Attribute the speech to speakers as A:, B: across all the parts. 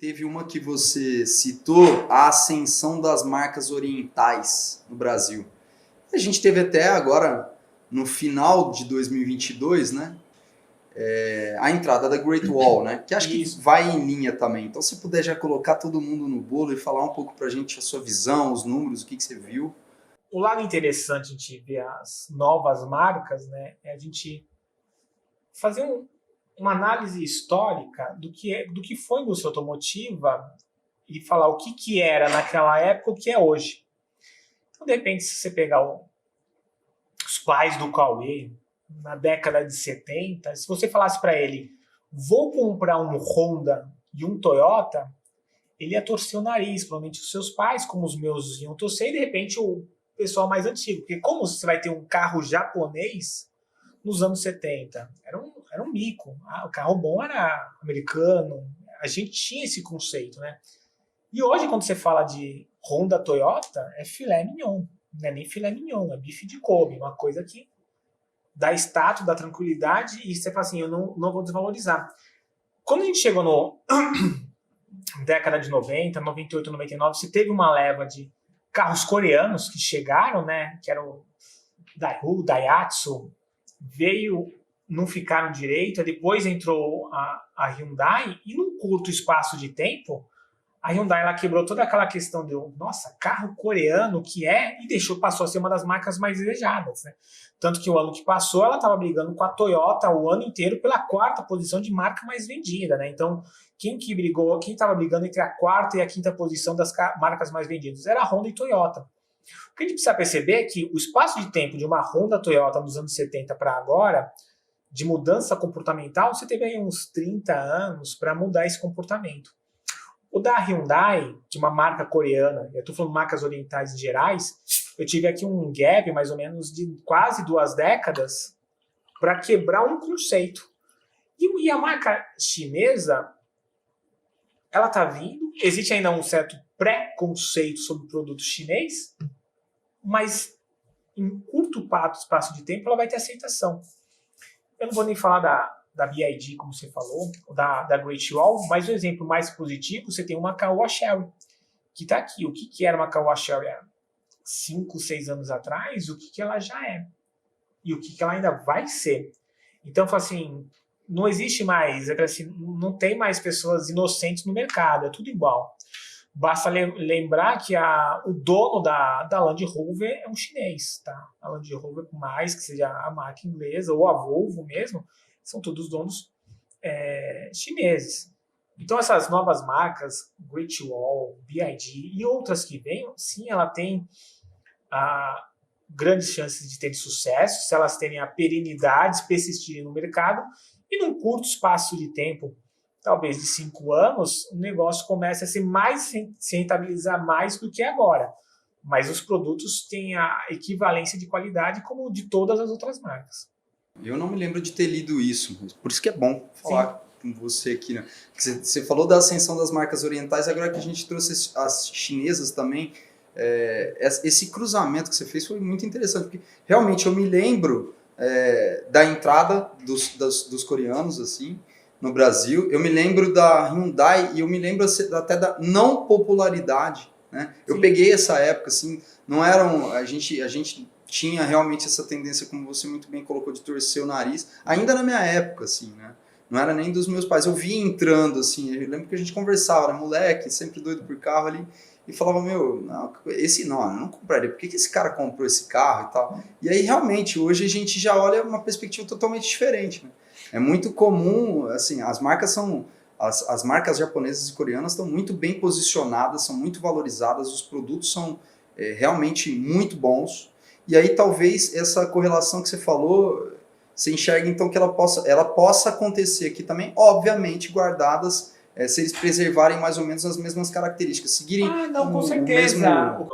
A: teve uma que você citou, a ascensão das marcas orientais no Brasil. A gente teve até agora, no final de 2022, né? A entrada da Great Wall, né? Que acho que vai em linha também. Então, se puder já colocar todo mundo no bolo e falar um pouco pra gente a sua visão, os números, o que você viu.
B: O lado interessante de a gente ver as novas marcas, né, é a gente fazer uma análise histórica do que foi a indústria automotiva e falar o que era naquela época, o que é hoje. Então, de repente, se você pegar os pais do Cauê, na década de 70, se você falasse para ele, vou comprar um Honda e um Toyota, ele ia torcer o nariz, provavelmente os seus pais, como os meus, iam torcer, e de repente o pessoal mais antigo. Porque como você vai ter um carro japonês nos anos 70? Era um mico. O carro bom era americano. A gente tinha esse conceito, né? E hoje, quando você fala de Honda, Toyota, é filé mignon. Não é nem filé mignon, é bife de Kobe. Uma coisa que dá status, dá tranquilidade, e você fala assim, eu não vou desvalorizar. Quando a gente chegou no década de 90, 98, 99, você teve uma leva de carros coreanos que chegaram, né? Que eram Daewoo, Daihatsu, não ficaram direito, depois entrou a Hyundai, e num curto espaço de tempo, a Hyundai ela quebrou toda aquela questão de, nossa, carro coreano que é, e passou a ser uma das marcas mais desejadas, né? Tanto que o ano que passou, ela estava brigando com a Toyota o ano inteiro pela quarta posição de marca mais vendida, né? Então, quem estava brigando entre a quarta e a quinta posição das marcas mais vendidas? Era a Honda e Toyota. O que a gente precisa perceber é que o espaço de tempo de uma Honda Toyota nos anos 70 para agora, de mudança comportamental, você teve aí uns 30 anos para mudar esse comportamento. O da Hyundai, de uma marca coreana, eu estou falando marcas orientais em gerais, eu tive aqui um gap mais ou menos de quase 2 décadas para quebrar um conceito. E a marca chinesa, ela está vindo, existe ainda um certo pré-conceito sobre o produto chinês, mas em curto espaço de tempo ela vai ter aceitação. Eu não vou nem falar da BYD, como você falou, da Great Wall, mas um exemplo mais positivo, você tem uma Caoa Chery, que está aqui. O que era uma Caoa Chery há 5, 6 anos atrás, o que ela já é. E o que ela ainda vai ser. Então, assim, não existe mais, assim, não tem mais pessoas inocentes no mercado, é tudo igual. Basta lembrar que o dono da Land Rover é um chinês, tá? A Land Rover, por mais que seja a marca inglesa, ou a Volvo mesmo, são todos donos chineses. Então, essas novas marcas, Great Wall, BYD e outras que venham, sim, ela tem grandes chances de ter sucesso, se elas terem a perenidade, persistirem no mercado, e num curto espaço de tempo, talvez de 5 anos, o negócio começa a se rentabilizar mais do que agora. Mas os produtos têm a equivalência de qualidade como de todas as outras marcas.
A: Eu não me lembro de ter lido isso, por isso que é bom falar com você aqui, né? Você falou da ascensão das marcas orientais, agora que a gente trouxe as chinesas também, esse cruzamento que você fez foi muito interessante, porque realmente eu me lembro da entrada dos coreanos, assim, no Brasil, eu me lembro da Hyundai e eu me lembro até da não popularidade, né? Eu peguei essa época, assim, não eram, a gente tinha realmente essa tendência, como você muito bem colocou, de torcer o nariz, ainda na minha época, assim, né? Não era nem dos meus pais, eu via entrando, assim, eu lembro que a gente conversava, era moleque, sempre doido por carro ali, e falava, meu, não, eu não compraria, por que esse cara comprou esse carro e tal? E aí, realmente, hoje a gente já olha uma perspectiva totalmente diferente, né? É muito comum, assim, as marcas japonesas e coreanas estão muito bem posicionadas, são muito valorizadas, os produtos são realmente muito bons, e aí talvez essa correlação que você falou, você enxerga então que ela possa acontecer aqui também, obviamente guardadas, se eles preservarem mais ou menos as mesmas características, seguirem
B: com certeza.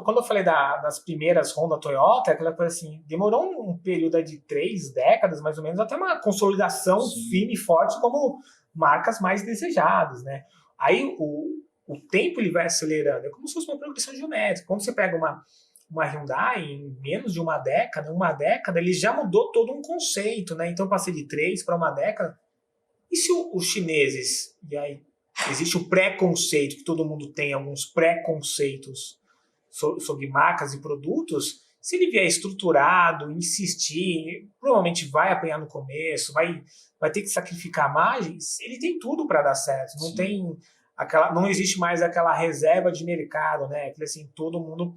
B: Quando eu falei das primeiras Honda Toyota, aquela coisa assim, demorou um período de 3 décadas, mais ou menos, até uma consolidação firme e forte como marcas mais desejadas, né? Aí o tempo ele vai acelerando, é como se fosse uma progressão geométrica. Quando você pega uma Hyundai, em menos de uma década, ele já mudou todo um conceito, né? Então, eu passei de 3 para uma década. E se os chineses, e aí existe o preconceito, que todo mundo tem alguns preconceitos sobre marcas e produtos. Se ele vier estruturado, insistir, provavelmente vai apanhar no começo, vai ter que sacrificar margens, ele tem tudo para dar certo. Não tem não existe mais aquela reserva de mercado, né? Aquele assim, todo mundo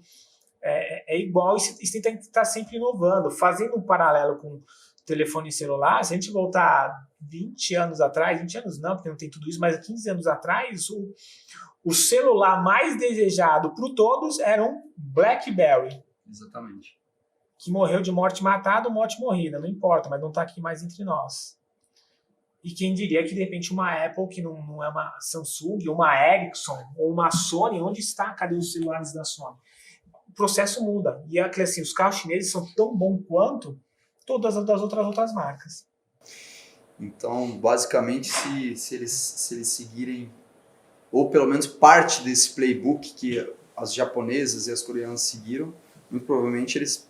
B: é igual e você tem que estar sempre inovando. Fazendo um paralelo com telefone celular, se a gente voltar 20 anos atrás, 20 anos não, porque não tem tudo isso, mas 15 anos atrás, o celular mais desejado por todos era um BlackBerry.
A: Exatamente.
B: Que morreu de morte matada ou morte morrida, não importa, mas não está aqui mais entre nós. E quem diria que, de repente, uma Apple, que não é uma Samsung, uma Ericsson ou uma Sony, onde está? Cadê os celulares da Sony? O processo muda. E assim, os carros chineses são tão bons quanto todas as outras marcas.
A: Então, basicamente, se eles seguirem, ou pelo menos parte desse playbook que as japonesas e as coreanas seguiram, muito provavelmente eles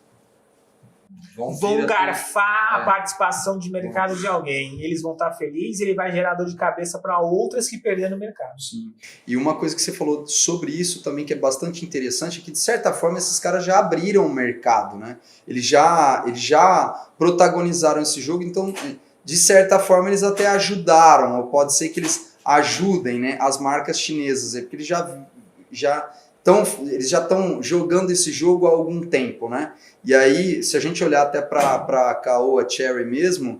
B: vão garfar a participação de mercado de alguém. Eles vão estar felizes e ele vai gerar dor de cabeça para outras que perderam no mercado.
A: Sim. E uma coisa que você falou sobre isso também que é bastante interessante é que, de certa forma, esses caras já abriram o mercado, né? Eles já protagonizaram esse jogo, então, de certa forma, eles até ajudaram, ou pode ser que eles ajudem, né, as marcas chinesas, porque eles já estão jogando esse jogo há algum tempo, né? E aí, se a gente olhar até para a Caoa Cherry mesmo,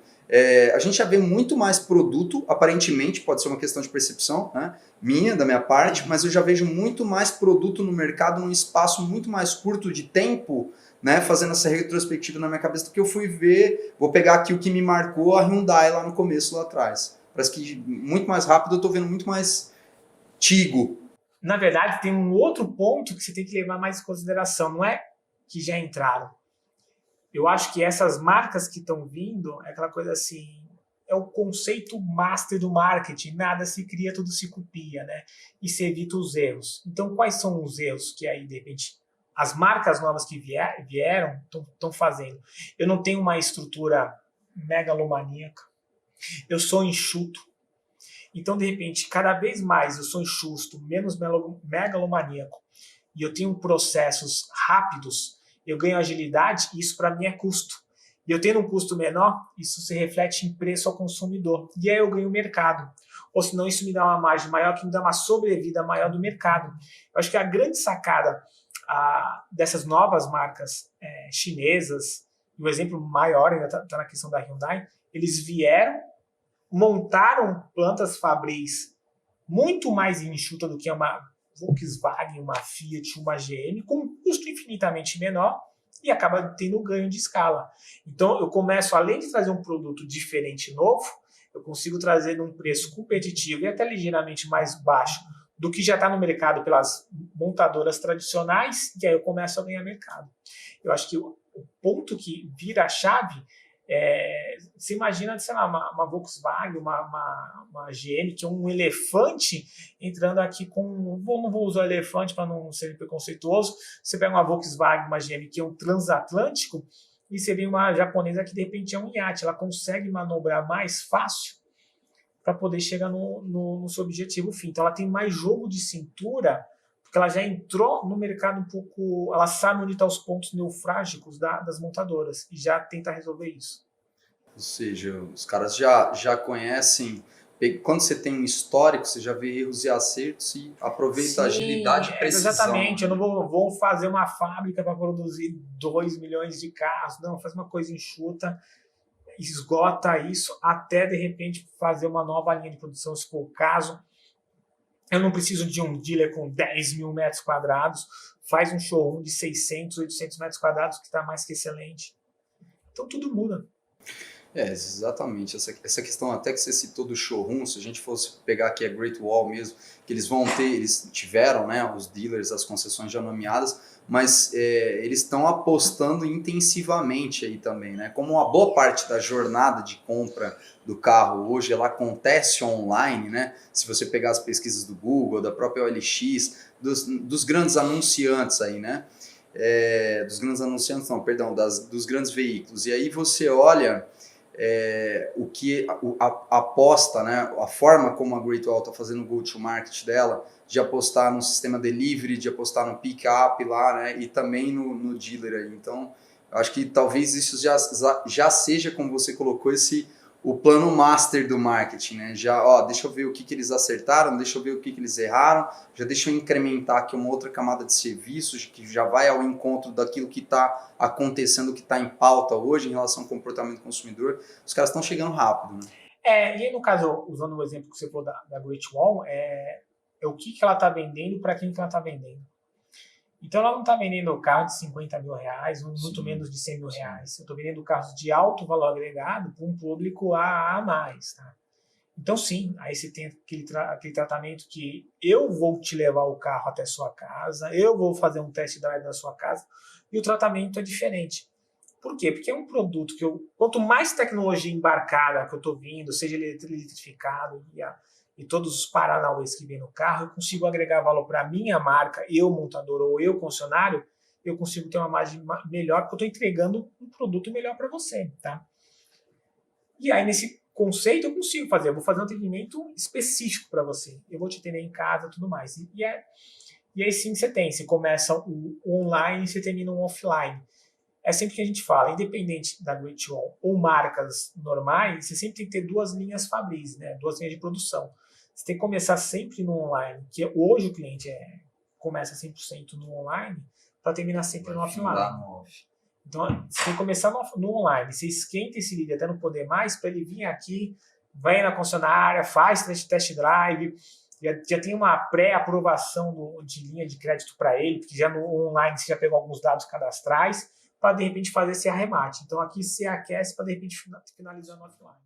A: a gente já vê muito mais produto, aparentemente, pode ser uma questão de percepção, né, da minha parte, mas eu já vejo muito mais produto no mercado num espaço muito mais curto de tempo, né, fazendo essa retrospectiva na minha cabeça do que eu fui ver. Vou pegar aqui o que me marcou, a Hyundai lá no começo, lá atrás. Parece que muito mais rápido eu estou vendo muito mais Tigo.
B: Na verdade, tem um outro ponto que você tem que levar mais em consideração. Não é que já entraram. Eu acho que essas marcas que estão vindo, é aquela coisa assim, é o conceito master do marketing. Nada se cria, tudo se copia, né? E se evita os erros. Então, quais são os erros que aí, de repente, as marcas novas que vieram estão fazendo? Eu não tenho uma estrutura megalomaníaca. Eu sou enxuto. Então, de repente, cada vez mais eu sou enxusto, menos megalomaníaco, e eu tenho processos rápidos, eu ganho agilidade, e isso para mim é custo. E eu tendo um custo menor, isso se reflete em preço ao consumidor. E aí eu ganho mercado. Ou senão isso me dá uma margem maior, que me dá uma sobrevida maior do mercado. Eu acho que a grande sacada dessas novas marcas chinesas, e o exemplo maior ainda está na questão da Hyundai, eles vieram, montaram plantas fabris muito mais enxuta do que uma Volkswagen, uma Fiat, uma GM, com um custo infinitamente menor e acaba tendo um ganho de escala. Então, eu começo, além de trazer um produto diferente e novo, eu consigo trazer num preço competitivo e até ligeiramente mais baixo do que já está no mercado pelas montadoras tradicionais, e aí eu começo a ganhar mercado. Eu acho que o ponto que vira a chave você imagina, sei lá, uma Volkswagen, uma GM, que é um elefante entrando aqui com... Não vou usar elefante para não ser preconceituoso. Você pega uma Volkswagen, uma GM, que é um transatlântico, e você vê uma japonesa que de repente é um iate. Ela consegue manobrar mais fácil para poder chegar no seu objetivo fim. Então ela tem mais jogo de cintura, porque ela já entrou no mercado um pouco, ela sabe onde estão os pontos neurálgicos das montadoras e já tenta resolver isso.
A: Ou seja, os caras já conhecem, quando você tem um histórico, você já vê erros e acertos e aproveita a agilidade e precisão.
B: Exatamente, eu não vou fazer uma fábrica para produzir 2 milhões de carros, não, faz uma coisa enxuta, esgota isso até de repente fazer uma nova linha de produção, se for o caso. Eu não preciso de um dealer com 10 mil metros quadrados, faz um showroom de 600, 800 metros quadrados que está mais que excelente. Então tudo muda.
A: Exatamente. Essa questão até que você citou do showroom, se a gente fosse pegar aqui a Great Wall mesmo, que eles tiveram, né, os dealers, as concessões já nomeadas, mas eles estão apostando intensivamente aí também, né? Como uma boa parte da jornada de compra do carro hoje, ela acontece online, né? Se você pegar as pesquisas do Google, da própria OLX, dos grandes anunciantes aí, né? Dos grandes anunciantes, não, perdão, dos grandes veículos. E aí você olha... o que a aposta, né, a forma como a Great Wall está fazendo o go-to-market dela, de apostar no sistema delivery, de apostar no pick-up lá, né, e também no dealer aí. Então, eu acho que talvez isso já seja, como você colocou, o plano master do marketing, né? Já, deixa eu ver o que eles acertaram, deixa eu ver o que eles erraram, já deixa eu incrementar aqui uma outra camada de serviços que já vai ao encontro daquilo que está acontecendo, que está em pauta hoje em relação ao comportamento do consumidor. Os caras estão chegando rápido, né?
B: E aí, no caso, usando o exemplo que você falou da Great Wall, é o que ela está vendendo e para quem que ela está vendendo. Então, ela não está vendendo carro de 50 mil reais, muito menos de 100 mil reais. Eu estou vendendo carros de alto valor agregado para um público A mais. Tá? Então, sim, aí você tem aquele tratamento que eu vou te levar o carro até sua casa, eu vou fazer um test drive na sua casa, e o tratamento é diferente. Por quê? Porque é um produto que quanto mais tecnologia embarcada que eu estou vindo, seja eletrificado e todos os paranauês que vem no carro, eu consigo agregar valor para a minha marca, eu montador ou eu concessionário, eu consigo ter uma margem melhor, porque eu estou entregando um produto melhor para você. Tá? E aí, nesse conceito, eu consigo fazer. Eu vou fazer um atendimento específico para você. Eu vou te atender em casa e tudo mais. E aí sim você começa o online e você termina o offline. É sempre que a gente fala, independente da Great Wall ou marcas normais, você sempre tem que ter duas linhas fabris, né? Duas linhas de produção. Você tem que começar sempre no online, que hoje o cliente começa 100% no online, para terminar sempre no offline. Então, você tem que começar no online. Você esquenta esse lead até não poder mais, para ele vir aqui, vai na concessionária, faz test drive, já tem uma pré-aprovação de linha de crédito para ele, porque já no online você já pegou alguns dados cadastrais, para de repente fazer esse arremate. Então aqui você aquece para de repente finalizar no offline.